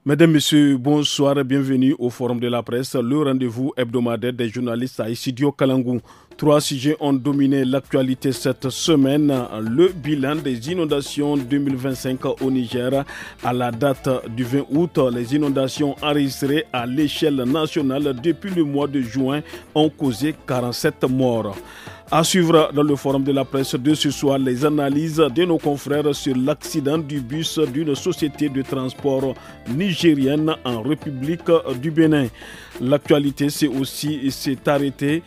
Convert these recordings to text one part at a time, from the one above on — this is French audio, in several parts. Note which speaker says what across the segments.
Speaker 1: Mesdames, Messieurs, bonsoir et bienvenue au Forum de la presse, le rendez-vous hebdomadaire des journalistes à Studio Kalangou. 3 sujets ont dominé l'actualité cette semaine. Le bilan des inondations 2025 au Niger. À la date du 20 août, les inondations enregistrées à l'échelle nationale depuis le mois de juin ont causé 47 morts. À suivre dans le forum de la presse de ce soir, les analyses de nos confrères sur l'accident du bus d'une société de transport nigérienne en République du Bénin. L'actualité, s'est arrêtée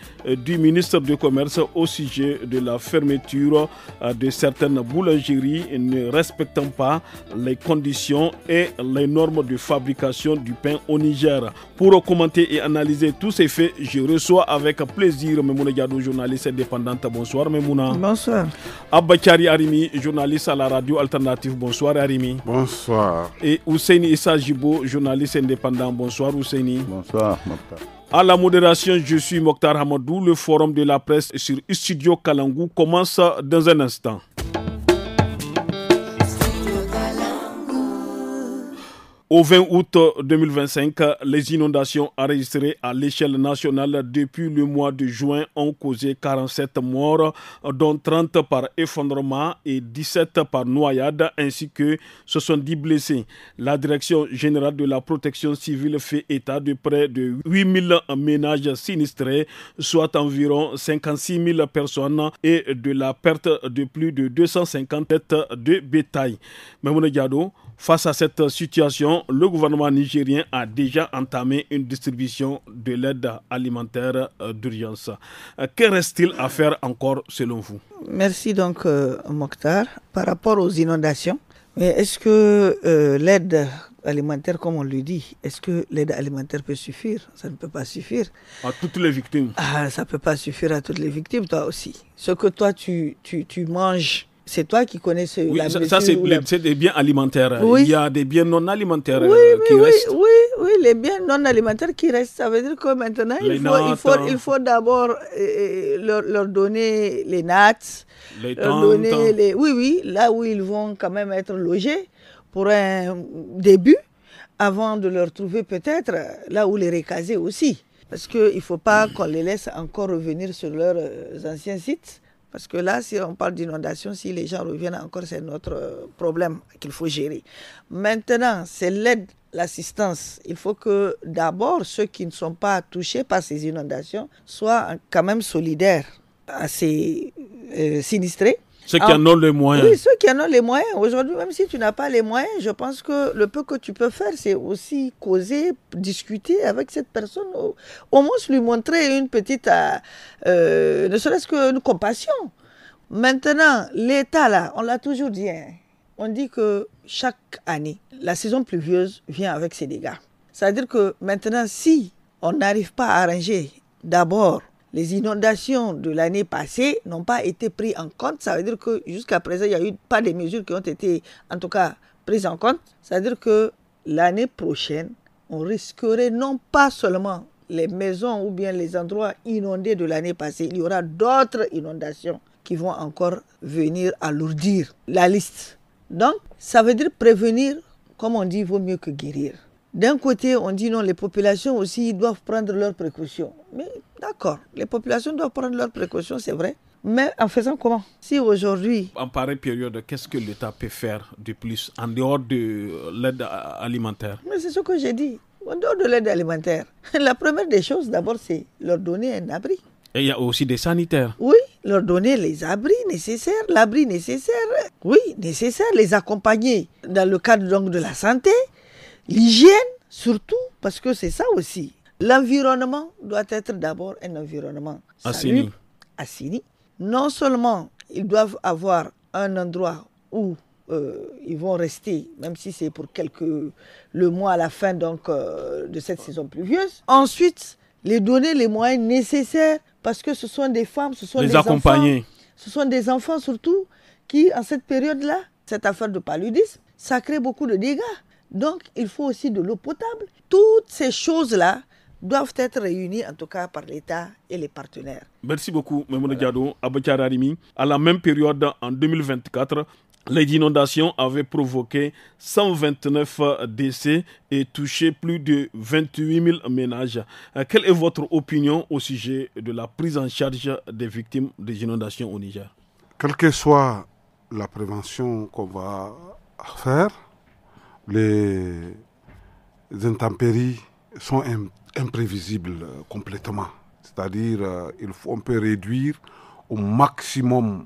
Speaker 1: du ministre du Commerce au sujet de la fermeture de certaines boulangeries ne respectant pas les conditions et les normes de fabrication du pain au Niger. Pour commenter et analyser tous ces faits, je reçois avec plaisir Memouna Diado, journaliste indépendante. Bonsoir Memouna.
Speaker 2: Bonsoir.
Speaker 1: Abakari Arimi, journaliste à la radio alternative. Bonsoir Arimi.
Speaker 3: Bonsoir.
Speaker 1: Et Ousseini Issa Jibo, journaliste indépendant. Bonsoir Ousseini.
Speaker 3: Bonsoir Mokhtar.
Speaker 1: À la modération, je suis Mokhtar Hamadou. Le forum de la presse sur Studio Kalangou commence dans un instant. Au 20 août 2025, les inondations enregistrées à l'échelle nationale depuis le mois de juin ont causé 47 morts, dont 30 par effondrement et 17 par noyade, ainsi que 70 blessés. La Direction générale de la protection civile fait état de près de 8000 ménages sinistrés, soit environ 56 000 personnes, et de la perte de plus de 250 têtes de bétail. Mamouna Diado, face à cette situation, le gouvernement nigérien a déjà entamé une distribution de l'aide alimentaire d'urgence. Que reste-t-il à faire encore selon vous?
Speaker 2: Merci donc Mokhtar. Par rapport aux inondations, mais est-ce que l'aide alimentaire, comme on le dit, est-ce que l'aide alimentaire peut suffire? Ça ne peut pas suffire.
Speaker 1: À toutes les victimes?
Speaker 2: Ça ne peut pas suffire à toutes les victimes, toi aussi. Ce que toi tu manges, c'est toi qui connais
Speaker 1: oui, ça c'est des biens alimentaires.
Speaker 2: Oui.
Speaker 1: Il y a des biens non alimentaires
Speaker 2: qui
Speaker 1: restent.
Speaker 2: Oui, les biens non alimentaires qui restent. Ça veut dire que maintenant, il faut d'abord leur donner les nattes,
Speaker 1: les
Speaker 2: leur
Speaker 1: tentes.
Speaker 2: donner là où ils vont quand même être logés pour un début, avant de leur trouver peut-être là où les recaser aussi. Parce qu'il ne faut pas qu'on les laisse encore revenir sur leurs anciens sites. Parce que là, si on parle d'inondation, si les gens reviennent encore, c'est notre problème qu'il faut gérer. Maintenant, c'est l'aide, l'assistance. Il faut que d'abord, ceux qui ne sont pas touchés par ces inondations soient quand même solidaires à ces sinistrés.
Speaker 1: Ceux qui en ont les moyens.
Speaker 2: Oui, ceux qui en ont les moyens. Aujourd'hui, même si tu n'as pas les moyens, je pense que le peu que tu peux faire, c'est aussi causer, discuter avec cette personne. Au moins, lui montrer une petite, ne serait-ce qu'une compassion. Maintenant, l'État, là, on l'a toujours dit, on dit que chaque année, la saison pluvieuse vient avec ses dégâts. C'est-à-dire que maintenant, si on n'arrive pas à arranger d'abord les inondations de l'année passée n'ont pas été prises en compte. Ça veut dire que jusqu'à présent, il n'y a eu pas de mesures qui ont été, en tout cas, prises en compte. Ça veut dire que l'année prochaine, on risquerait non pas seulement les maisons ou bien les endroits inondés de l'année passée, il y aura d'autres inondations qui vont encore venir alourdir la liste. Donc, ça veut dire prévenir, comme on dit, vaut mieux que guérir. D'un côté, on dit non, les populations aussi doivent prendre leurs précautions. Mais d'accord, les populations doivent prendre leurs précautions, c'est vrai. Mais en faisant comment? Si aujourd'hui...
Speaker 1: En pareille période, qu'est-ce que l'État peut faire de plus en dehors de l'aide alimentaire?
Speaker 2: Mais c'est ce que j'ai dit. En dehors de l'aide alimentaire, la première des choses, d'abord, c'est leur donner un abri.
Speaker 1: Et il y a aussi des sanitaires.
Speaker 2: Oui, leur donner les abris nécessaires, l'abri nécessaire. Oui, nécessaire, les accompagner dans le cadre donc de la santé. L'hygiène, surtout, parce que c'est ça aussi. L'environnement doit être d'abord un environnement assaini. Non seulement ils doivent avoir un endroit où ils vont rester, même si c'est pour le mois à la fin donc, de cette saison pluvieuse. Ensuite, les donner les moyens nécessaires, parce que ce sont des femmes, ce sont des
Speaker 1: accompagner.
Speaker 2: Enfants. Ce sont des enfants surtout qui, en cette période-là, cette affaire de paludisme, ça crée beaucoup de dégâts. Donc, il faut aussi de l'eau potable. Toutes ces choses-là doivent être réunies, en tout cas par l'État et les partenaires.
Speaker 1: Merci beaucoup, Memouna Diado. Abakari Arimi. À la même période, en 2024, Les inondations avaient provoqué 129 décès et touché plus de 28 000 ménages. Quelle est votre opinion au sujet de la prise en charge des victimes des inondations au Niger?
Speaker 3: Quelle que soit la prévention qu'on va faire, les intempéries sont imprévisibles complètement. C'est-à-dire, on peut réduire au maximum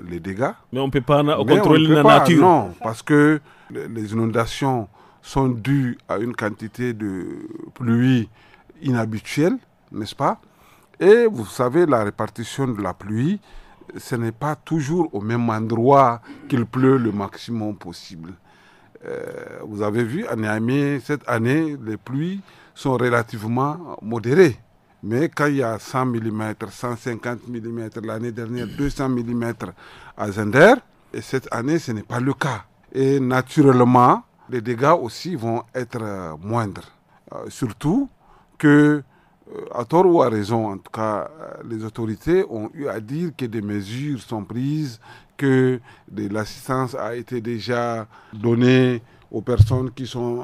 Speaker 3: les dégâts.
Speaker 1: Mais on ne peut pas contrôler la nature.
Speaker 3: Non, parce que les inondations sont dues à une quantité de pluie inhabituelle, n'est-ce pas? Et vous savez, la répartition de la pluie, ce n'est pas toujours au même endroit qu'il pleut le maximum possible. Vous avez vu, à Niamey, cette année, les pluies sont relativement modérées. Mais quand il y a 100 mm, 150 mm, l'année dernière 200 mm à Zender, et cette année ce n'est pas le cas. Et naturellement, les dégâts aussi vont être moindres. Surtout que, à tort ou à raison, en tout cas, les autorités ont eu à dire que des mesures sont prises, que de l'assistance a été déjà donnée aux personnes qui sont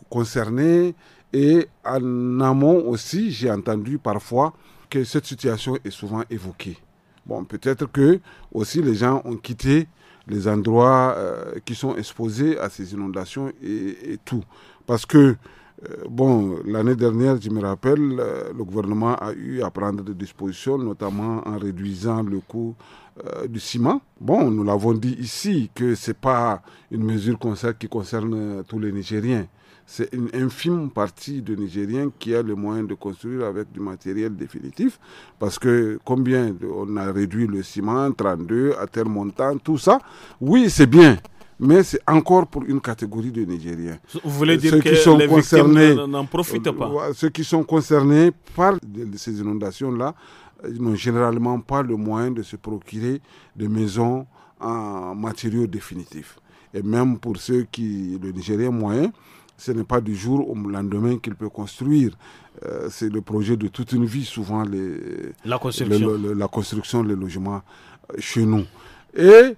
Speaker 3: concernées. Et en amont aussi, j'ai entendu parfois que cette situation est souvent évoquée. Bon, peut-être que aussi les gens ont quitté les endroits qui sont exposés à ces inondations et tout. Parce que, l'année dernière, je me rappelle, le gouvernement a eu à prendre des dispositions, notamment en réduisant le coût du ciment. Bon, nous l'avons dit ici que ce n'est pas une mesure qui concerne tous les Nigériens. C'est une infime partie de Nigériens qui a le moyen de construire avec du matériel définitif. Parce que combien on a réduit le ciment, 32, à tel montant, tout ça. Oui, c'est bien. Mais c'est encore pour une catégorie de Nigériens.
Speaker 1: Vous voulez dire que les victimes n'en profitent pas?
Speaker 3: Ceux qui sont concernés par ces inondations-là n'ont généralement pas le moyen de se procurer des maisons en matériaux définitifs. Et même pour le Nigérien moyen, ce n'est pas du jour au lendemain qu'il peut construire. C'est le projet de toute une vie, souvent la construction, les logements chez nous. Et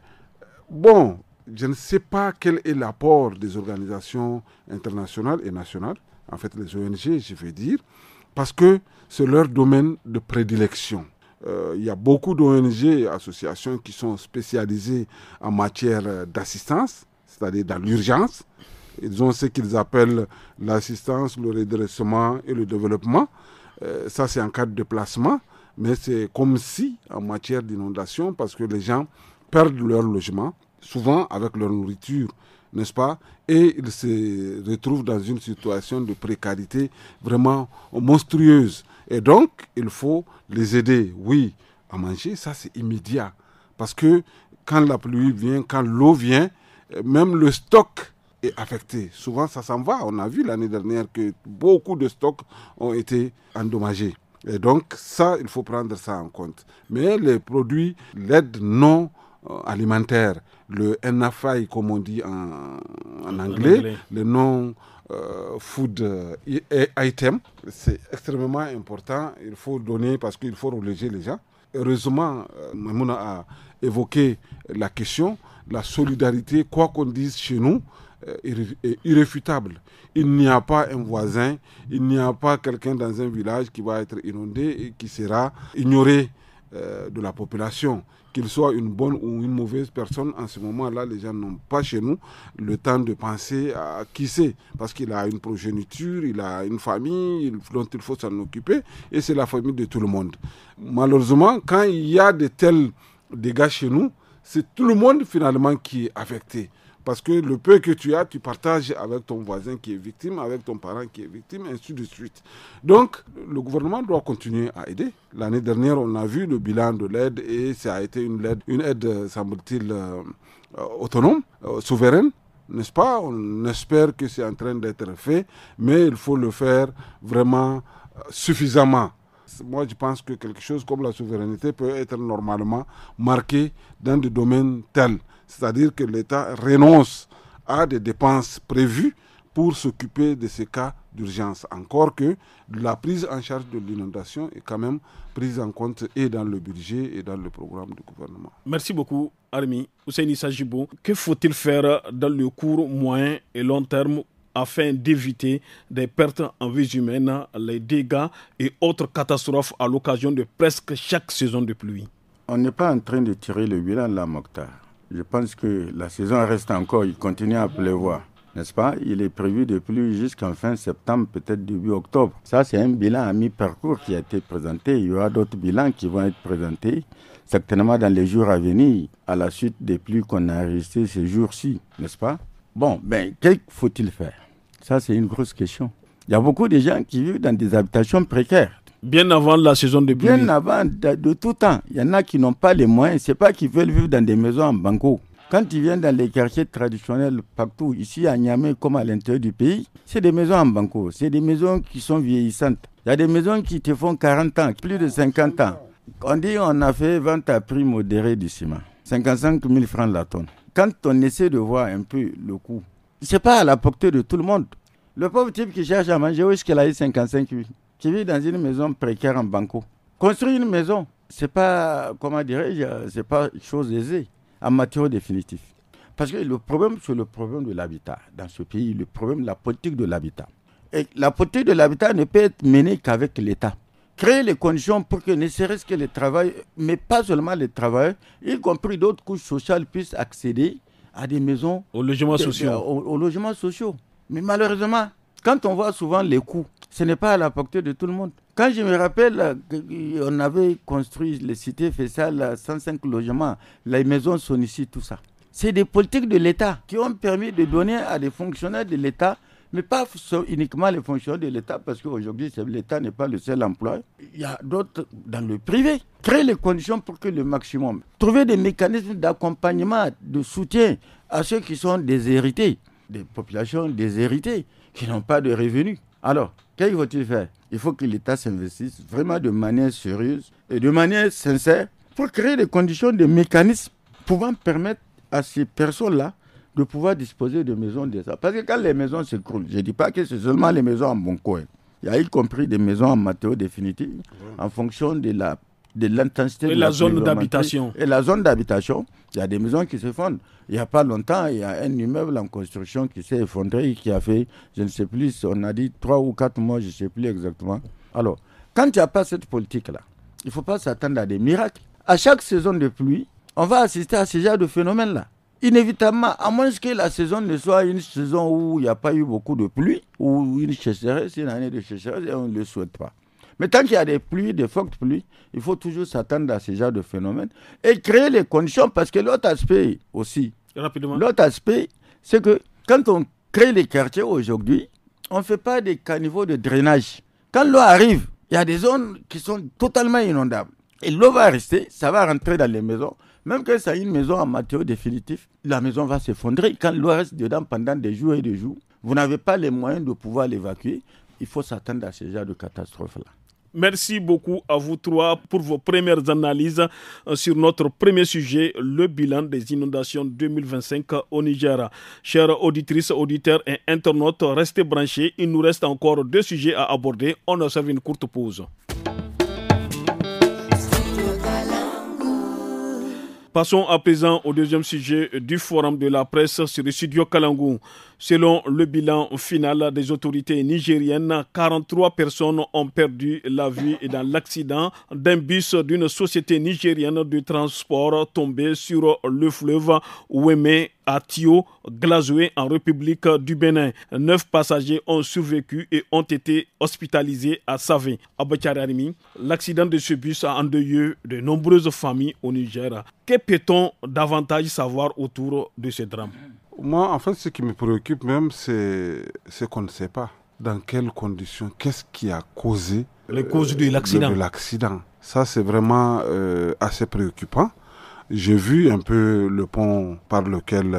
Speaker 3: bon, je ne sais pas quel est l'apport des organisations internationales et nationales, en fait les ONG, je vais dire, parce que c'est leur domaine de prédilection. Il y a beaucoup d'ONG et associations qui sont spécialisées en matière d'assistance, c'est-à-dire dans l'urgence. Ils ont ce qu'ils appellent l'assistance, le redressement et le développement. Ça, c'est en cas de déplacement, mais c'est comme si en matière d'inondation, parce que les gens perdent leur logement, souvent avec leur nourriture, n'est-ce pas? Et ils se retrouvent dans une situation de précarité vraiment monstrueuse. Et donc, il faut les aider, oui, à manger, ça c'est immédiat. Parce que quand la pluie vient, quand l'eau vient, même le stock est affecté. Souvent, ça s'en va. On a vu l'année dernière que beaucoup de stocks ont été endommagés. Et donc, ça, il faut prendre ça en compte. Mais les produits, l'aide non alimentaire, le NFI, comme on dit en anglais, le non-food item, c'est extrêmement important. Il faut donner parce qu'il faut reloger les gens. Heureusement, Mamouna a évoqué la question, la solidarité, quoi qu'on dise chez nous, est irréfutable. Il n'y a pas un voisin, il n'y a pas quelqu'un dans un village qui va être inondé et qui sera ignoré de la population. Qu'il soit une bonne ou une mauvaise personne, en ce moment-là, les gens n'ont pas chez nous le temps de penser à qui c'est. Parce qu'il a une progéniture, il a une famille dont il faut s'en occuper, et c'est la famille de tout le monde. Malheureusement, quand il y a de tels dégâts chez nous, c'est tout le monde finalement qui est affecté. Parce que le peu que tu as, tu partages avec ton voisin qui est victime, avec ton parent qui est victime, ainsi de suite. Donc, le gouvernement doit continuer à aider. L'année dernière, on a vu le bilan de l'aide et ça a été une aide semble-t-il, autonome, souveraine, n'est-ce pas? On espère que c'est en train d'être fait, mais il faut le faire vraiment suffisamment. Moi, je pense que quelque chose comme la souveraineté peut être normalement marqué dans des domaines tels. C'est-à-dire que l'État renonce à des dépenses prévues pour s'occuper de ces cas d'urgence. Encore que la prise en charge de l'inondation est quand même prise en compte et dans le budget et dans le programme du gouvernement.
Speaker 1: Merci beaucoup, Armi. Ousseini Sajibo, que faut-il faire dans le court, moyen et long terme afin d'éviter des pertes en vies humaines, les dégâts et autres catastrophes à l'occasion de presque chaque saison de pluie?
Speaker 4: On n'est pas en train de tirer le bilan là, Mokhtar. Je pense que la saison reste encore, il continue à pleuvoir. N'est-ce pas? Il est prévu de pluie jusqu'en fin septembre, peut-être début octobre. Ça, c'est un bilan à mi-parcours qui a été présenté. Il y aura d'autres bilans qui vont être présentés, certainement dans les jours à venir, à la suite des pluies qu'on a enregistrées ces jours-ci, n'est-ce pas? Bon, qu'est-ce faut-il faire? Ça, c'est une grosse question. Il y a beaucoup de gens qui vivent dans des habitations précaires.
Speaker 1: Bien avant la saison de pluie.
Speaker 4: Bien avant, de tout temps. Il y en a qui n'ont pas les moyens. Ce n'est pas qu'ils veulent vivre dans des maisons en banco. Quand tu viens dans les quartiers traditionnels partout, ici à Niamey comme à l'intérieur du pays, c'est des maisons en banco. C'est des maisons qui sont vieillissantes. Il y a des maisons qui te font 40 ans, plus de 50 ans. On dit on a fait vente à prix modéré du ciment. 55 000 francs la tonne. Quand on essaie de voir un peu le coût, ce n'est pas à la portée de tout le monde. Le pauvre type qui cherche à manger, où est-ce qu'il a eu 55 000? Qui vit dans une maison précaire en banco. Construire une maison, c'est pas, c'est pas chose aisée en matière définitive. Parce que le problème, c'est le problème de l'habitat dans ce pays, le problème de la politique de l'habitat. Et la politique de l'habitat ne peut être menée qu'avec l'État. Créer les conditions pour que ne serait-ce que les travailleurs, mais pas seulement les travailleurs, y compris d'autres couches sociales, puissent accéder à des maisons,
Speaker 1: aux logements sociaux.
Speaker 4: Aux logements sociaux. Mais malheureusement, quand on voit souvent les coûts, ce n'est pas à la portée de tout le monde. Quand je me rappelle qu'on avait construit les cités Fessal, 105 logements, les maisons sont ici, tout ça. C'est des politiques de l'État qui ont permis de donner à des fonctionnaires de l'État, mais pas uniquement les fonctionnaires de l'État, parce qu'aujourd'hui, l'État n'est pas le seul emploi. Il y a d'autres dans le privé. Créer les conditions pour que le maximum. Trouver des mécanismes d'accompagnement, de soutien à ceux qui sont déshérités, des populations déshéritées, qui n'ont pas de revenus. Alors, qu'est-ce qu'il faut faire? Il faut que l'État s'investisse vraiment de manière sérieuse et de manière sincère pour créer des conditions, des mécanismes pouvant permettre à ces personnes-là de pouvoir disposer de maisons déjà. Parce que quand les maisons s'écroulent, je ne dis pas que c'est seulement les maisons en bon coin. Il y a y compris des maisons en matériaux définitifs en fonction de l'intensité de la
Speaker 1: zone d'habitation.
Speaker 4: Et la zone d'habitation, il y a des maisons qui s'effondrent. Il n'y a pas longtemps, il y a un immeuble en construction qui s'est effondré et qui a fait, je ne sais plus, on a dit 3 ou 4 mois, je ne sais plus exactement. Alors, quand il n'y a pas cette politique-là, il ne faut pas s'attendre à des miracles. À chaque saison de pluie, on va assister à ce genre de phénomène-là. Inévitablement, à moins que la saison ne soit une saison où il n'y a pas eu beaucoup de pluie, ou une sécheresse, une année de sécheresse, et on ne le souhaite pas. Mais tant qu'il y a des pluies, des fortes pluies, il faut toujours s'attendre à ce genre de phénomène et créer les conditions, parce que l'autre aspect aussi, l'autre aspect, c'est que quand on crée les quartiers aujourd'hui, on ne fait pas des caniveaux de drainage. Quand l'eau arrive, il y a des zones qui sont totalement inondables. Et l'eau va rester, ça va rentrer dans les maisons. Même quand c'est une maison en matériaux définitifs, la maison va s'effondrer. Quand l'eau reste dedans pendant des jours et des jours, vous n'avez pas les moyens de pouvoir l'évacuer. Il faut s'attendre à ce genre de catastrophe-là.
Speaker 1: Merci beaucoup à vous trois pour vos premières analyses sur notre premier sujet, le bilan des inondations 2025 au Niger. Chères auditrices, auditeurs et internautes, restez branchés. Il nous reste encore 2 sujets à aborder. On observe une courte pause. Passons à présent au deuxième sujet du forum de la presse sur le studio Kalangou. Selon le bilan final des autorités nigériennes, 43 personnes ont perdu la vie dans l'accident d'un bus d'une société nigérienne de transport tombé sur le fleuve Ouémé à Tio, Glazoué en République du Bénin. 9 passagers ont survécu et ont été hospitalisés à Savé. Abakari Arimi, l'accident de ce bus a endeuillé de nombreuses familles au Niger. Que peut-on davantage savoir autour de ce drame?
Speaker 3: Moi, en fait, ce qui me préoccupe même, c'est qu'on ne sait pas dans quelles conditions, qu'est-ce qui a causé
Speaker 1: les causes de
Speaker 3: l'accident. Ça, c'est vraiment assez préoccupant. J'ai vu un peu le pont par lequel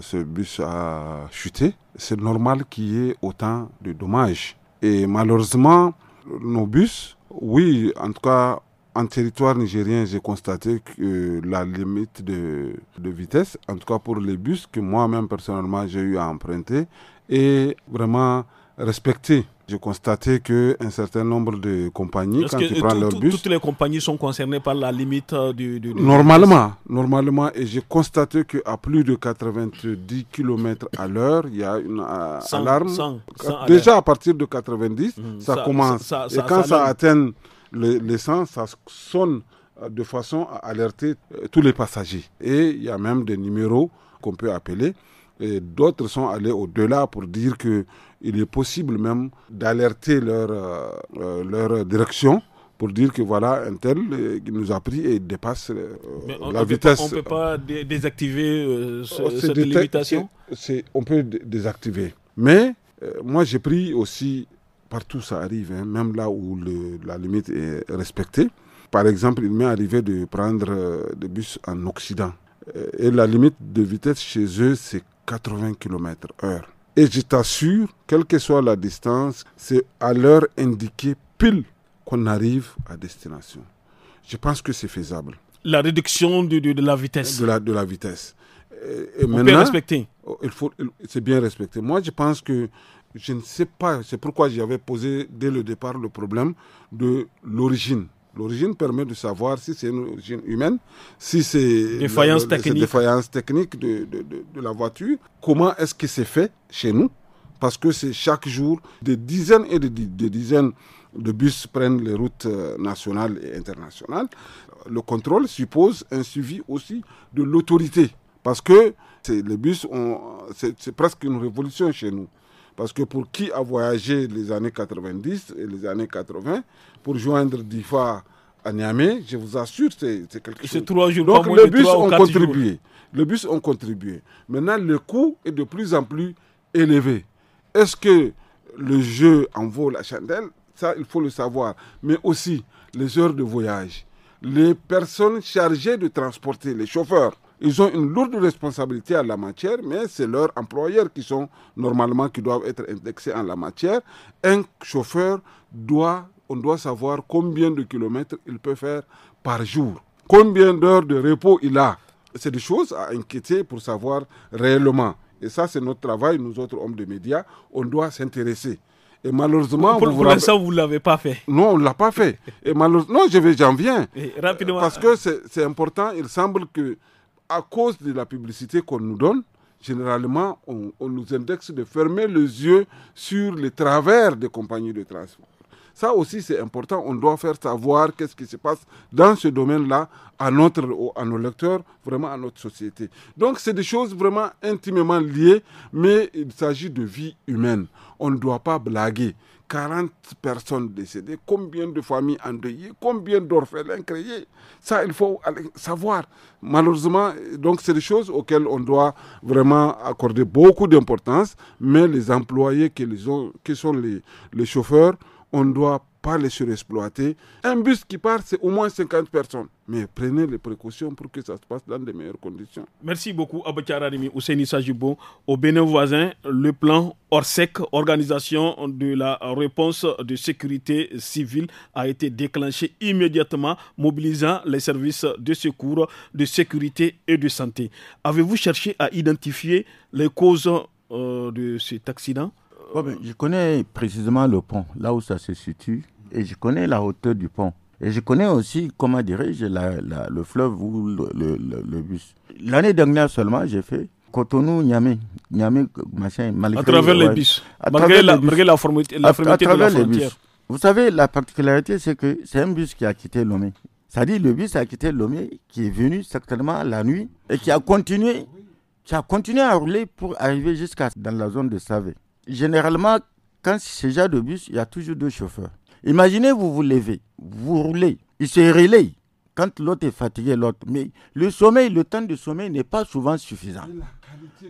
Speaker 3: ce bus a chuté. C'est normal qu'il y ait autant de dommages. Et malheureusement, nos bus, oui, en tout cas, en territoire nigérien, j'ai constaté que la limite de vitesse, en tout cas pour les bus que moi-même personnellement j'ai eu à emprunter, est vraiment respectée. J'ai constaté qu'un certain nombre de compagnies, quand ils prennent leur bus...
Speaker 1: Toutes les compagnies sont concernées par la limite du
Speaker 3: Normalement, et j'ai constaté qu'à plus de 90 km à l'heure, il y a une alarme. Déjà à partir de 90, ça commence. Et quand ça atteint les 100, ça sonne de façon à alerter tous les passagers. Et il y a même des numéros qu'on peut appeler. Et d'autres sont allés au-delà pour dire qu'il est possible même d'alerter leur direction pour dire que voilà, un tel qui nous a pris et dépasse la vitesse.
Speaker 1: On ne peut pas désactiver cette limitation?
Speaker 3: On peut désactiver. Mais moi, j'ai pris aussi, partout ça arrive, même là où la limite est respectée. Par exemple, il m'est arrivé de prendre des bus en Occident. Et la limite de vitesse chez eux, c'est 80 km/h. Et je t'assure, quelle que soit la distance, c'est à l'heure indiquée pile qu'on arrive à destination. Je pense que c'est faisable.
Speaker 1: La réduction de la vitesse.
Speaker 3: De la vitesse.
Speaker 1: Et on peut respecter.
Speaker 3: C'est bien respecté. Moi, je pense que, je ne sais pas, c'est pourquoi j'avais posé dès le départ le problème de l'origine. L'origine permet de savoir si c'est une origine humaine, si c'est
Speaker 1: défaillance technique
Speaker 3: de la voiture. Comment est-ce que c'est fait chez nous? Parce que c'est chaque jour, des dizaines et des dizaines de bus prennent les routes nationales et internationales. Le contrôle suppose un suivi aussi de l'autorité. Parce que les bus, c'est presque une révolution chez nous. Parce que pour qui a voyagé les années 90 et les années 80, pour joindre Difa à Niamey, je vous assure, c'est quelque chose.
Speaker 1: C'est 3 jours.
Speaker 3: Donc les bus ont contribué. Les bus ont contribué. Maintenant, le coût est de plus en plus élevé. Est-ce que le jeu en vaut la chandelle? Ça, il faut le savoir. Mais aussi, les heures de voyage. Les personnes chargées de transporter, les chauffeurs, ils ont une lourde responsabilité en la matière, mais c'est leurs employeurs qui doivent être indexés en la matière. Un chauffeur on doit savoir combien de kilomètres il peut faire par jour, combien d'heures de repos il a. C'est des choses à inquiéter pour savoir réellement. Et ça, c'est notre travail, nous autres hommes de médias, on doit s'intéresser. Et malheureusement...
Speaker 1: Pour l'instant, vous ne l'avez pas fait.
Speaker 3: Non, on ne l'a pas fait. Et malheureusement, j'en viens.
Speaker 1: Rapidement.
Speaker 3: Parce que c'est important, il semble que à cause de la publicité qu'on nous donne, généralement, on nous indexe de fermer les yeux sur les travers des compagnies de transport. Ça aussi, c'est important. On doit faire savoir qu'est-ce qui se passe dans ce domaine-là à nos lecteurs, vraiment à notre société. Donc, c'est des choses vraiment intimement liées, mais il s'agit de vie humaine. On ne doit pas blaguer. 40 personnes décédées, combien de familles endeuillées, combien d'orphelins créés. Ça, il faut savoir. Malheureusement, donc c'est des choses auxquelles on doit vraiment accorder beaucoup d'importance, mais les employés qui sont les chauffeurs, on ne doit pas les surexploiter. Un bus qui part, c'est au moins 50 personnes. Mais prenez les précautions pour que ça se passe dans de meilleures conditions.
Speaker 1: Merci beaucoup, Abakar Arimi, Ousseini Sajibo. Au Bénin voisin, le plan ORSEC, Organisation de la réponse de sécurité civile, a été déclenché immédiatement, mobilisant les services de secours, de sécurité et de santé. Avez-vous cherché à identifier les causes de cet accident?
Speaker 4: Je connais précisément le pont, là où ça se situe, et je connais la hauteur du pont. Et je connais aussi, comment dirais-je, le fleuve ou le bus. L'année dernière seulement, j'ai fait Cotonou-Niamey, machin, malgré...
Speaker 1: À travers les bus, malgré la fermeté de la frontière.
Speaker 4: Vous savez, la particularité, c'est que c'est un bus qui a quitté Lomé. C'est-à-dire le bus a quitté Lomé, qui est venu certainement la nuit, et qui a continué à rouler pour arriver jusqu'à dans la zone de Savé. Généralement, quand c'est ce genre de bus, il y a toujours 2 chauffeurs. Imaginez, vous vous levez, vous roulez, il se relaye. Quand l'autre est fatigué, l'autre. Mais le temps de sommeil n'est pas souvent suffisant.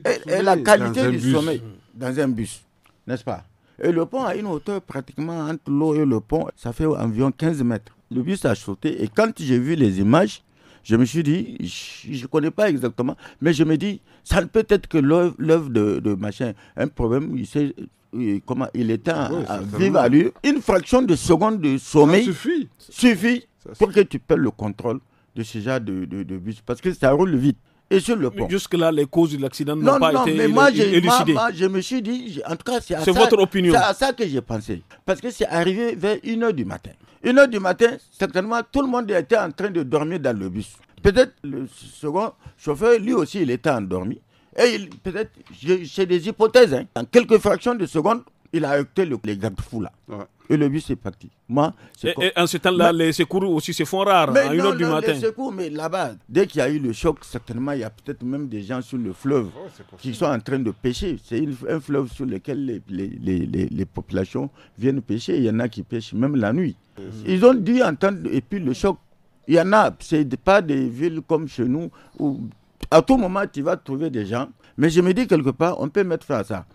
Speaker 4: Et la qualité du sommeil dans un bus, n'est-ce pas? Et le pont a une hauteur pratiquement entre l'eau et le pont, ça fait environ 15 mètres. Le bus a sauté et quand j'ai vu les images, je me suis dit, je ne connais pas exactement, mais je me dis, ça ne peut être que l'œuvre de machin. Un problème, il était à vive allure. Une fraction de seconde de sommeil suffit pour que tu perdes le contrôle de ce genre de bus. Parce que ça roule vite. et sur le pont.
Speaker 1: Jusque-là, les causes de l'accident n'ont pas été élucidées.
Speaker 4: Moi, je me suis dit, en tout cas, c'est
Speaker 1: votre opinion.
Speaker 4: C'est à ça que j'ai pensé. Parce que c'est arrivé vers 1h du matin. 1h du matin, certainement, tout le monde était en train de dormir dans le bus. Peut-être le second chauffeur, lui aussi, il était endormi. Et peut-être, c'est des hypothèses, hein. En quelques fractions de secondes, il a heurté les garde-fous là. Ouais. Et le bus est parti.
Speaker 1: Et en ce temps-là, les secours aussi se font rares, à 1h du matin.
Speaker 4: Les secours, mais là-bas, dès qu'il y a eu le choc, certainement, il y a peut-être même des gens sur le fleuve qui sont en train de pêcher. C'est un fleuve sur lequel les populations viennent pêcher. Il y en a qui pêchent même la nuit. Ils ont dû entendre, et puis le choc, il y en a, c'est pas des villes comme chez nous où à tout moment tu vas trouver des gens. Mais je me dis quelque part, on peut mettre fin à ça.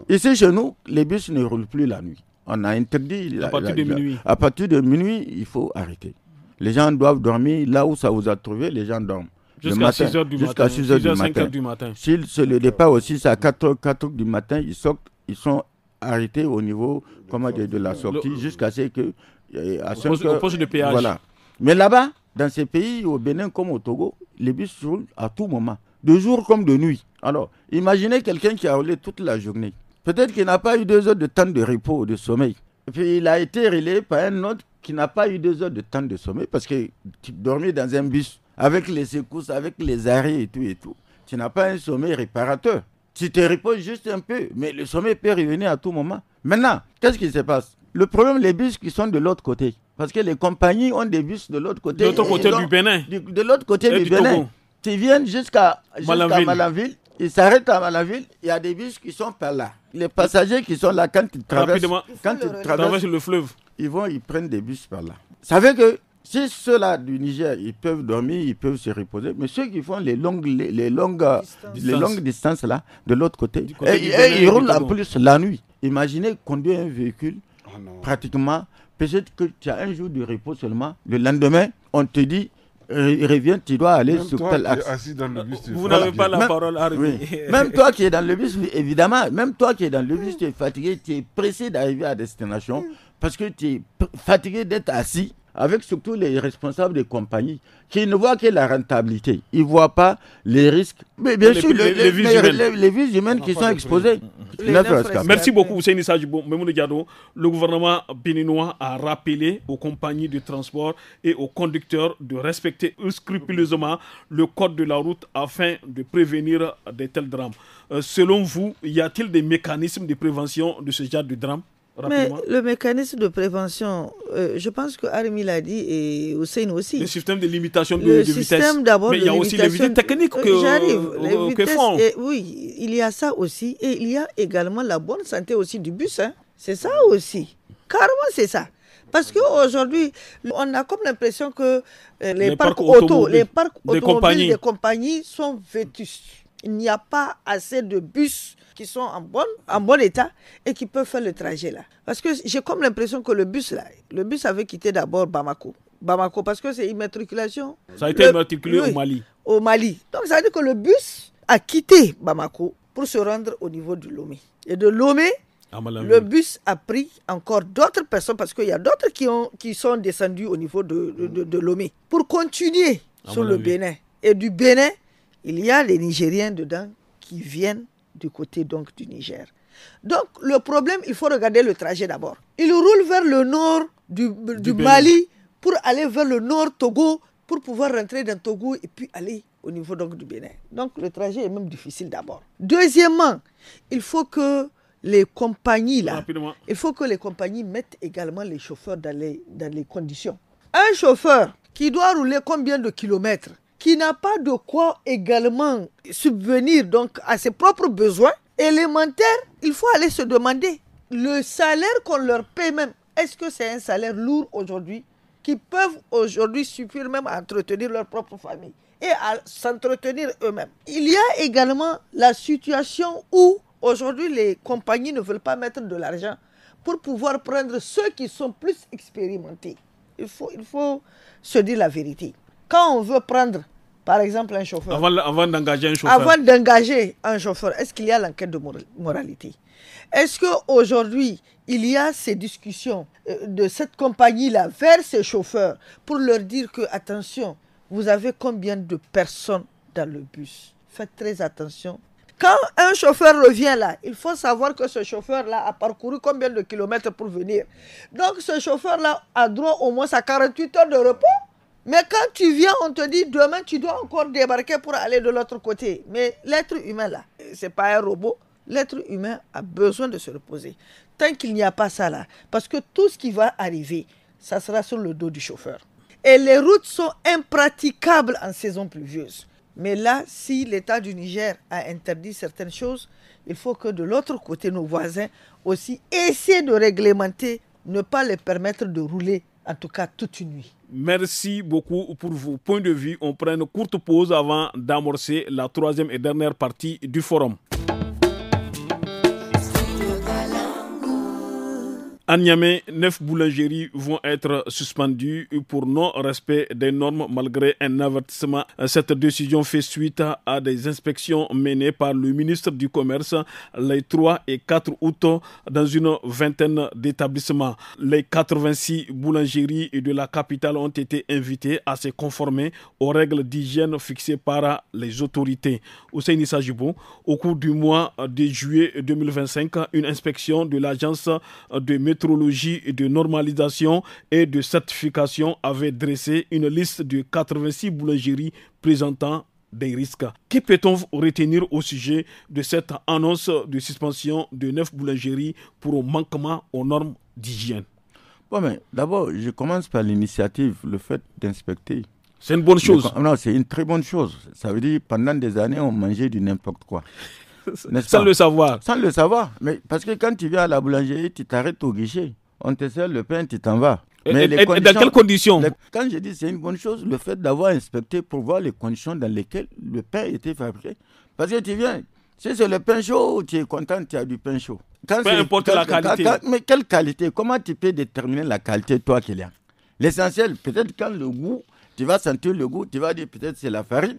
Speaker 4: Ici, chez nous, les bus ne roulent plus la nuit. On a interdit.
Speaker 1: À partir de minuit.
Speaker 4: À partir de minuit, il faut arrêter. Les gens doivent dormir là où ça vous a trouvé, les gens dorment.
Speaker 1: Jusqu'à 6h du matin.
Speaker 4: Jusqu'à 6h du matin.
Speaker 1: 5h du matin.
Speaker 4: Si c'est le départ aussi, c'est à 4h du matin, ils sont arrêtés au niveau de la sortie jusqu'à ce que.
Speaker 1: Au poste de péage.
Speaker 4: Voilà. Mais là-bas, dans ces pays, au Bénin comme au Togo, les bus roulent à tout moment, de jour comme de nuit. Alors, imaginez quelqu'un qui a roulé toute la journée. Peut-être qu'il n'a pas eu 2 heures de temps de repos ou de sommeil. Et puis, il a été relayé par un autre qui n'a pas eu 2 heures de temps de sommeil parce que tu dormais dans un bus avec les secousses, avec les arrêts et tout. Tu n'as pas un sommeil réparateur. Tu te reposes juste un peu, mais le sommeil peut revenir à tout moment. Maintenant, qu'est-ce qui se passe? Le problème, les bus qui sont de l'autre côté. Parce que les compagnies ont des bus de l'autre côté.
Speaker 1: De l'autre côté du Bénin.
Speaker 4: De l'autre côté du Bénin. Tu viens jusqu'à Malanville. Ils s'arrêtent à Malanville. Il y a des bus qui sont par là. Les passagers qui sont là, quand ils traversent
Speaker 1: le fleuve,
Speaker 4: ils prennent des bus par là. Ça veut que si ceux-là du Niger, ils peuvent dormir, ils peuvent se reposer. Mais ceux qui font les longues distances là, de l'autre côté, ils roulent en plus la nuit. Imaginez conduire un véhicule pratiquement. Peut-être que tu as un jour de repos seulement. Le lendemain, on te dit, reviens, tu dois aller sur tel axe.
Speaker 3: Assis dans le bus,
Speaker 1: vous n'avez pas la parole à
Speaker 4: oui. Même toi qui es dans le bus, évidemment, même toi qui es dans le bus, tu es fatigué, tu es pressé d'arriver à destination parce que tu es fatigué d'être assis avec surtout les responsables des compagnies qui ne voient que la rentabilité. Ils ne voient pas les risques. Mais bien sûr, les vies humaines qui sont exposées.
Speaker 1: Merci beaucoup, Hussein Issa Djibo. Memoune Diado, le gouvernement béninois a rappelé aux compagnies de transport et aux conducteurs de respecter scrupuleusement le code de la route afin de prévenir de tels drames. Selon vous, y a-t-il des mécanismes de prévention de ce genre de drame?
Speaker 2: Mais le mécanisme de prévention, je pense que Armi l'a dit et Hussein aussi.
Speaker 1: Le système de limitation de vitesse.
Speaker 2: Mais
Speaker 1: il y a aussi les vitesses techniques que font.
Speaker 2: Oui, il y a ça aussi. Et il y a également la bonne santé aussi du bus. Hein. C'est ça aussi. Carrément, c'est ça. Parce qu'aujourd'hui, on a comme l'impression que les parcs automobiles des compagnies sont vétustes. Il n'y a pas assez de bus qui sont en bon état et qui peuvent faire le trajet là. Parce que j'ai comme l'impression que le bus avait quitté d'abord Bamako parce que c'est immatriculation.
Speaker 1: Ça a été immatriculé au Mali.
Speaker 2: Au Mali. Donc ça veut dire que le bus a quitté Bamako pour se rendre au niveau de Lomé. Et de Lomé, le bus a pris encore d'autres personnes parce qu'il y a d'autres qui sont descendus au niveau de Lomé pour continuer sur le Bénin. Et du Bénin, il y a les Nigériens dedans qui viennent du côté donc du Niger. Donc le problème, il faut regarder le trajet d'abord. Il roule vers le nord du Mali pour aller vers le nord Togo pour pouvoir rentrer dans Togo et puis aller au niveau donc du Bénin. Donc le trajet est même difficile d'abord. Deuxièmement, il faut que les compagnies mettent également les chauffeurs dans les conditions. Un chauffeur qui doit rouler combien de kilomètres, qui n'a pas de quoi également subvenir donc à ses propres besoins élémentaires, il faut aller se demander le salaire qu'on leur paie même. Est-ce que c'est un salaire lourd aujourd'hui qui peuvent aujourd'hui suffire même à entretenir leur propre famille et à s'entretenir eux-mêmes? Il y a également la situation où aujourd'hui les compagnies ne veulent pas mettre de l'argent pour pouvoir prendre ceux qui sont plus expérimentés. Il faut se dire la vérité. Quand on veut prendre, par exemple, un chauffeur...
Speaker 1: Avant d'engager un chauffeur.
Speaker 2: Avant d'engager un chauffeur, est-ce qu'il y a l'enquête de moralité? Est-ce qu'aujourd'hui, il y a ces discussions de cette compagnie-là vers ces chauffeurs pour leur dire que, attention, vous avez combien de personnes dans le bus, faites très attention. Quand un chauffeur revient là, il faut savoir que ce chauffeur-là a parcouru combien de kilomètres pour venir. Donc ce chauffeur-là a droit au moins à 48 heures de repos. Mais quand tu viens, on te dit demain tu dois encore débarquer pour aller de l'autre côté. Mais l'être humain là, c'est pas un robot. L'être humain a besoin de se reposer. Tant qu'il n'y a pas ça là, parce que tout ce qui va arriver, ça sera sur le dos du chauffeur. Et les routes sont impraticables en saison pluvieuse. Mais là, si l'État du Niger a interdit certaines choses, il faut que de l'autre côté, nos voisins aussi essaient de réglementer, ne pas les permettre de rouler, en tout cas toute une nuit.
Speaker 1: Merci beaucoup pour vos points de vue. On prend une courte pause avant d'amorcer la troisième et dernière partie du forum. À Niamey, 9 boulangeries vont être suspendues pour non-respect des normes malgré un avertissement. Cette décision fait suite à des inspections menées par le ministre du Commerce les 3 et 4 août dans une vingtaine d'établissements. Les 86 boulangeries de la capitale ont été invitées à se conformer aux règles d'hygiène fixées par les autorités. Ousseini Sajibo, au cours du mois de juillet 2025, une inspection de l'agence de météorologie et de normalisation et de certification avait dressé une liste de 86 boulangeries présentant des risques. Que peut-on retenir au sujet de cette annonce de suspension de 9 boulangeries pour manquement aux normes d'hygiène?
Speaker 4: Bon, mais d'abord, je commence par l'initiative, le fait d'inspecter.
Speaker 1: C'est une bonne chose.
Speaker 4: Non, c'est une très bonne chose. Ça veut dire pendant des années, on mangeait du n'importe quoi.
Speaker 1: Sans le savoir.
Speaker 4: Sans le savoir. Mais parce que quand tu viens à la boulangerie, tu t'arrêtes au guichet. On te sert le pain, tu t'en vas.
Speaker 1: Mais dans quelles conditions?
Speaker 4: Quand je dis c'est une bonne chose, le fait d'avoir inspecté pour voir les conditions dans lesquelles le pain était fabriqué. Parce que tu viens, si c'est le pain chaud, tu es content, tu as du pain chaud.
Speaker 1: Peu importe la qualité.
Speaker 4: Mais quelle qualité? Comment tu peux déterminer la qualité, toi, client? L'essentiel, peut-être quand le goût, tu vas sentir le goût, tu vas dire peut-être c'est la farine.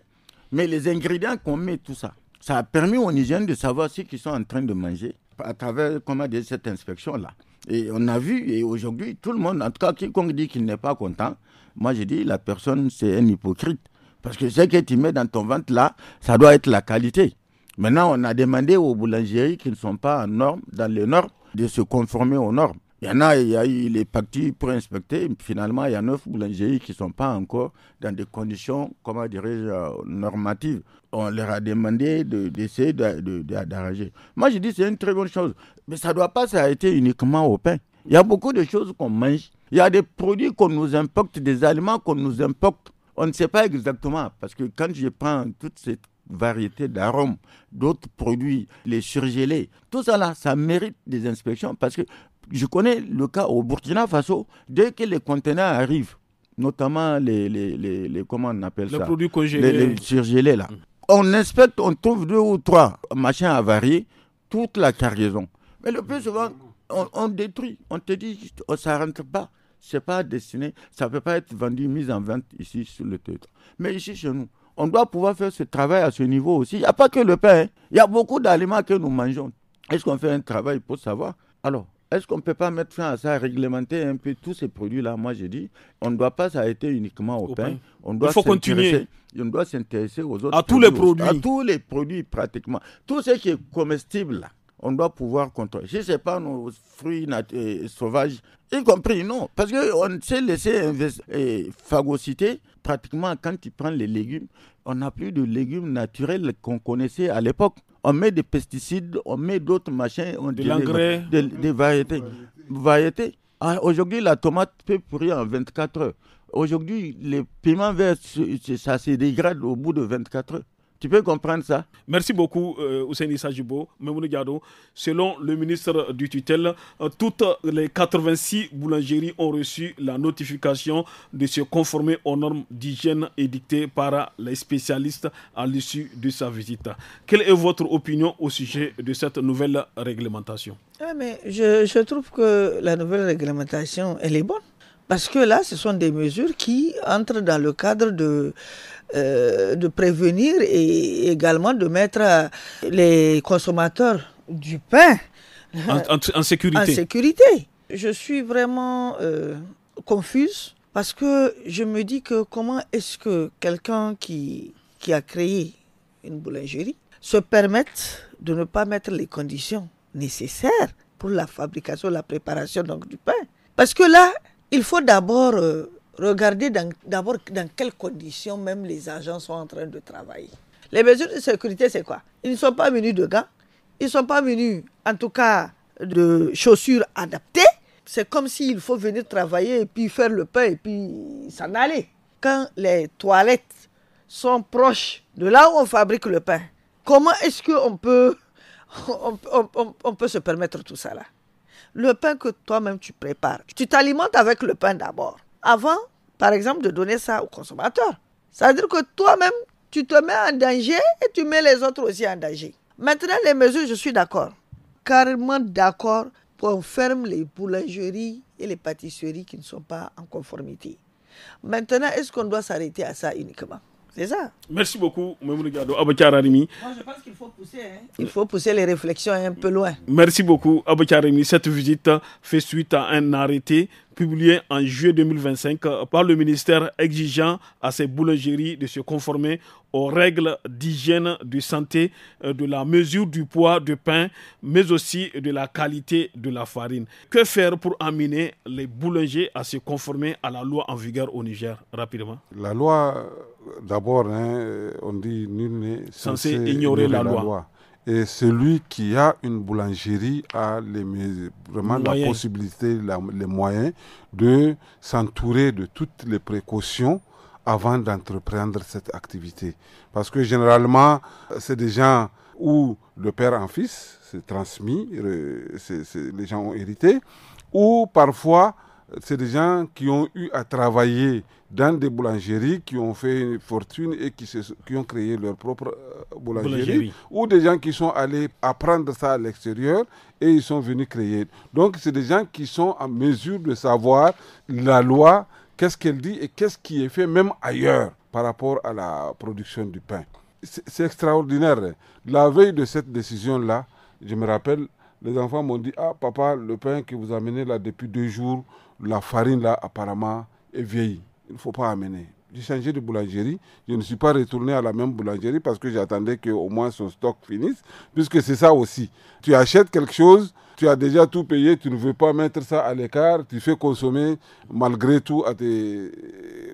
Speaker 4: Mais les ingrédients qu'on met, tout ça. Ça a permis aux Nigériens de savoir ce qu'ils sont en train de manger à travers cette inspection-là. Et on a vu, et aujourd'hui, tout le monde, en tout cas, quiconque dit qu'il n'est pas content, moi je dis, la personne, c'est un hypocrite. Parce que ce que tu mets dans ton ventre là, ça doit être la qualité. Maintenant, on a demandé aux boulangeries qui ne sont pas en normes, dans les normes, de se conformer aux normes. Il y a eu les parties pour inspecter. Finalement, il y a 9 boulangeries qui ne sont pas encore dans des conditions, comment dirais-je, normatives. On leur a demandé d'essayer d'arranger. Moi, je dis que c'est une très bonne chose. Mais ça ne doit pas s'arrêter uniquement au pain. Il y a beaucoup de choses qu'on mange. Il y a des produits qu'on nous importe, des aliments qu'on nous importe. On ne sait pas exactement. Parce que quand je prends toute cette variété d'arômes, d'autres produits, les surgelés, tout ça là, ça mérite des inspections. Parce que je connais le cas au Burkina Faso, dès que les conteneurs arrivent, notamment les comment on appelle ça?
Speaker 1: Les produits congelés.
Speaker 4: Les surgelés là. On inspecte, on trouve 2 ou 3 machins avariés, toute la cargaison. Mais le plus souvent, on détruit. On te dit, ça ne rentre pas. Ce n'est pas destiné, ça ne peut pas être vendu, mis en vente ici sur le territoire. Mais ici chez nous, on doit pouvoir faire ce travail à ce niveau aussi. Il n'y a pas que le pain. Il y a beaucoup d'aliments que nous mangeons. Est-ce qu'on fait un travail pour savoir? Alors, est-ce qu'on ne peut pas mettre fin à ça, réglementer un peu tous ces produits-là? Moi, je dis, on ne doit pas s'arrêter uniquement au pain.
Speaker 1: Il faut continuer.
Speaker 4: On doit s'intéresser aux autres
Speaker 1: à tous les produits.
Speaker 4: À tous les produits, pratiquement. Tout ce qui est comestible, là, on doit pouvoir contrôler. Si ce n'est pas nos fruits sauvages, y compris, non. Parce qu'on s'est laissé phagocyter. Pratiquement, quand tu prends les légumes, on n'a plus de légumes naturels qu'on connaissait à l'époque. On met des pesticides, on met d'autres machins,
Speaker 1: de l'engrais,
Speaker 4: des variétés. Ah, aujourd'hui, la tomate peut pourrir en 24 heures. Aujourd'hui, les piments verts, ça se dégrade au bout de 24 heures. Tu peux comprendre ça?
Speaker 1: Merci beaucoup, Ousseini Sajibo. Memouni Diado, selon le ministre du tutelle, toutes les 86 boulangeries ont reçu la notification de se conformer aux normes d'hygiène édictées par les spécialistes à l'issue de sa visite. Quelle est votre opinion au sujet de cette nouvelle réglementation?
Speaker 2: Mais je trouve que la nouvelle réglementation, elle est bonne. Parce que là, ce sont des mesures qui entrent dans le cadre de prévenir et également de mettre les consommateurs du pain
Speaker 1: en sécurité.
Speaker 2: En sécurité. Je suis vraiment confuse parce que je me dis que comment est-ce que quelqu'un qui qui a créé une boulangerie se permette de ne pas mettre les conditions nécessaires pour la fabrication, la préparation donc, du pain. Parce que là, il faut d'abord regarder dans quelles conditions même les agents sont en train de travailler. Les mesures de sécurité, c'est quoi? Ils ne sont pas venus de gants, ils ne sont pas venus, en tout cas, de chaussures adaptées. C'est comme s'il faut venir travailler et puis faire le pain et puis s'en aller. Quand les toilettes sont proches de là où on fabrique le pain, comment est-ce qu'on peut, on peut se permettre tout ça là? Le pain que toi-même tu prépares, tu t'alimentes avec le pain d'abord, avant, par exemple, de donner ça au consommateur. Ça veut dire que toi-même, tu te mets en danger et tu mets les autres aussi en danger. Maintenant, les mesures, je suis d'accord, carrément d'accord, qu'on ferme les boulangeries et les pâtisseries qui ne sont pas en conformité. Maintenant, est-ce qu'on doit s'arrêter à ça uniquement? C'est ça.
Speaker 1: Merci beaucoup, Mme Gado. Abakar Arimi.
Speaker 2: Moi, je pense qu'il faut pousser. Il faut pousser les réflexions un peu loin.
Speaker 1: Merci beaucoup, Abakar Arimi. Cette visite fait suite à un arrêté publié en juillet 2025 par le ministère exigeant à ces boulangeries de se conformer aux règles d'hygiène, de santé, de la mesure du poids de pain, mais aussi de la qualité de la farine. Que faire pour amener les boulangers à se conformer à la loi en vigueur au Niger, rapidement?
Speaker 3: La loi, d'abord, on dit nul n'est
Speaker 1: censé ignorer la loi.
Speaker 3: Et celui qui a une boulangerie a vraiment la possibilité, les moyens de s'entourer de toutes les précautions avant d'entreprendre cette activité. Parce que généralement, c'est des gens où le père en fils, c'est transmis, les gens ont hérité, ou parfois, c'est des gens qui ont eu à travailler dans des boulangeries, qui ont fait une fortune et qui ont créé leur propre boulangerie, ou des gens qui sont allés apprendre ça à l'extérieur et ils sont venus créer. Donc, c'est des gens qui sont en mesure de savoir la loi, qu'est-ce qu'elle dit et qu'est-ce qui est fait même ailleurs par rapport à la production du pain. C'est extraordinaire. La veille de cette décision-là, je me rappelle, les enfants m'ont dit « Ah, papa, le pain que vous amenez là depuis 2 jours, la farine là, apparemment, est vieillie. Il ne faut pas amener. » J'ai changé de boulangerie. Je ne suis pas retourné à la même boulangerie parce que j'attendais qu'au moins son stock finisse, puisque c'est ça aussi. Tu achètes quelque chose, tu as déjà tout payé, tu ne veux pas mettre ça à l'écart, tu fais consommer malgré tout à tes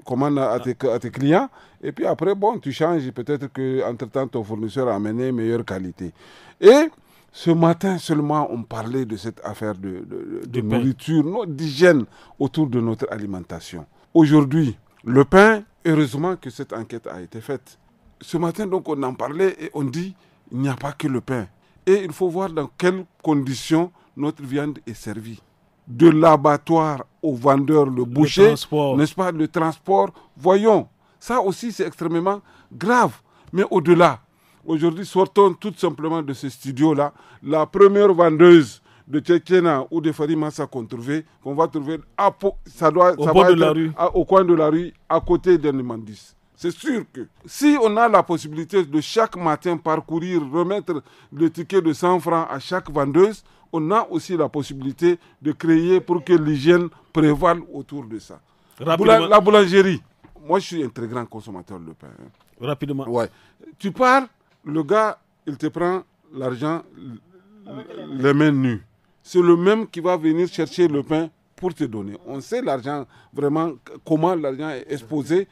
Speaker 3: commandes, à tes clients. Et puis après, bon, tu changes. Peut-être qu'entre-temps, ton fournisseur a amené meilleure qualité. Et ce matin seulement, on parlait de cette affaire de nourriture, d'hygiène autour de notre alimentation. Aujourd'hui, le pain, heureusement que cette enquête a été faite. Ce matin, donc, on en parlait et on dit il n'y a pas que le pain. Et il faut voir dans quelles conditions notre viande est servie. De l'abattoir au vendeur, le boucher, n'est-ce pas, le transport. Voyons, ça aussi c'est extrêmement grave. Mais au-delà, aujourd'hui, sortons tout simplement de ce studio-là. La première vendeuse de Tchétchéna ou de Farimassa qu'on va trouver au coin de la rue, à côté d'un Imandis. C'est sûr que si on a la possibilité de chaque matin parcourir, remettre le ticket de 100 francs à chaque vendeuse, on a aussi la possibilité de créer pour que l'hygiène prévale autour de ça. La boulangerie. Moi, je suis un très grand consommateur de pain.
Speaker 1: Rapidement.
Speaker 3: Ouais. Tu pars, le gars, il te prend l'argent les mains nues. C'est le même qui va venir chercher le pain pour te donner. On sait l'argent, vraiment, comment l'argent est exposé,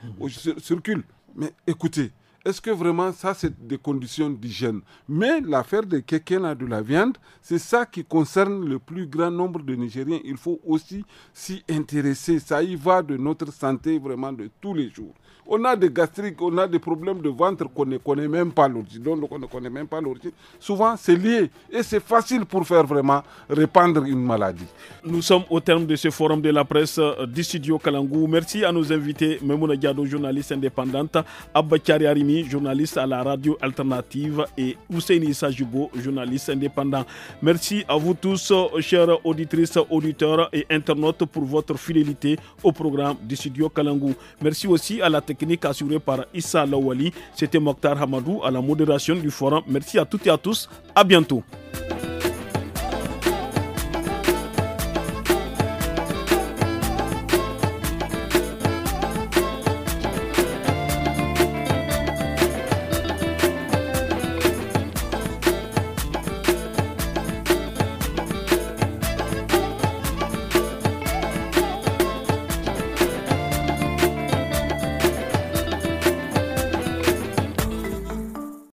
Speaker 3: circule. Mais écoutez, est-ce que vraiment ça, c'est des conditions d'hygiène? Mais l'affaire de Kekena, de la viande, c'est ça qui concerne le plus grand nombre de Nigériens. Il faut aussi s'y intéresser. Ça y va de notre santé, vraiment, de tous les jours. On a des gastriques, on a des problèmes de ventre qu'on ne connaît même pas l'origine. Donc on ne connaît même pas l'origine. Souvent, c'est lié. Et c'est facile pour faire vraiment répandre une maladie.
Speaker 1: Nous sommes au terme de ce forum de la presse du studio Kalangou. Merci à nos invités, Memouna Diado, journaliste indépendante, Abba Kari Arimi, journaliste à la radio alternative, et Husseini Issa Jubo, journaliste indépendant. Merci à vous tous, chers auditrices, auditeurs et internautes, pour votre fidélité au programme du studio Kalangou. Merci aussi à la technique assurée par Issa Lawali. C'était Mokhtar Hamadou à la modération du forum. Merci à toutes et à tous. À bientôt.